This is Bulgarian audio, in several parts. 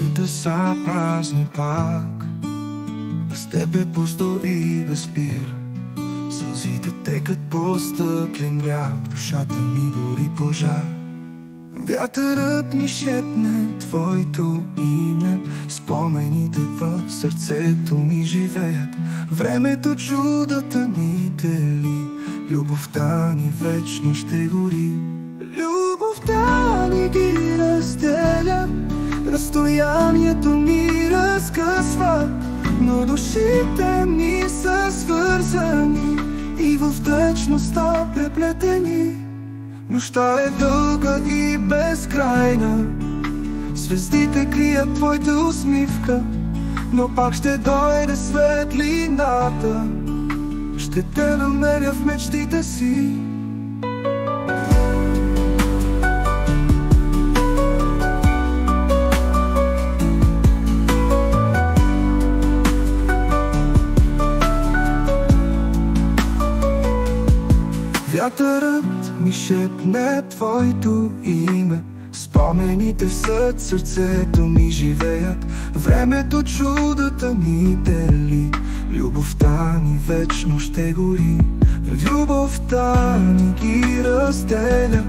Нощите са празни пак, с теб е пусто и без спира. Сълзите текат по стъклен бряг, душата ми гори пожар. Вятърът ми шепне твоето име, спомените в сърцето ми живеят. Времето чудата ни дели, любовта ни вечно ще гори. Любовта ни ги разделя, разстоянието ни разкъсва, но душите ни са свързани и в вечността преплетени. Нощта е дълга и безкрайна, звездите крият твоята усмивка, но пак ще дойде светлината, ще те намеря в мечтите си. Вятърът ми шепне твоето име, спомените в сърцето ми живеят. Времето чудата ни дели, любовта ни вечно ще гори. Любовта ни ги разделя,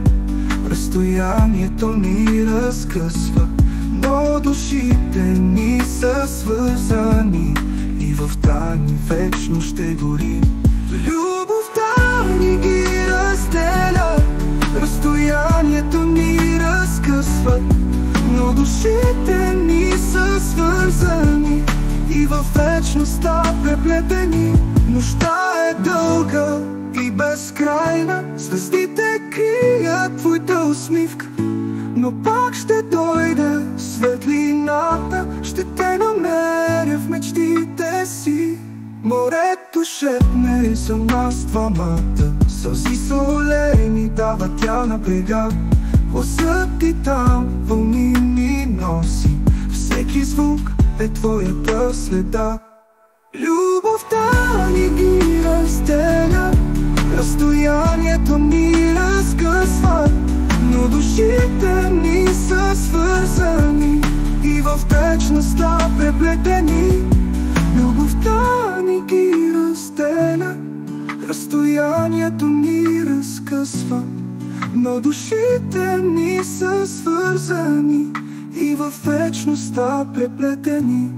разстоянието ни разкъсва, но душите ни са свързани и в тайни вечно ще гори. Любовта ни ги разделя, разстоянието ни разкъсват, но душите ни са свързани и във вечността преплетени. Нощта е дълга и безкрайна, звездите крият твоята усмивка, но пак ще дойде светлината, ще те намеря в мечтите си. Морето шепне за нас двамата, сълзи солени дава тя на брега. Гласът ти там вълни ни носи, всеки звук е твоята следа. Любовта ни ги разделя, разстоянието ни разкъсва, но душите ни са свързани и в вечността преплетени. Любовта ни ги разделя, разстоянието ни разкъсва, но душите ни са свързани и във вечността преплетени.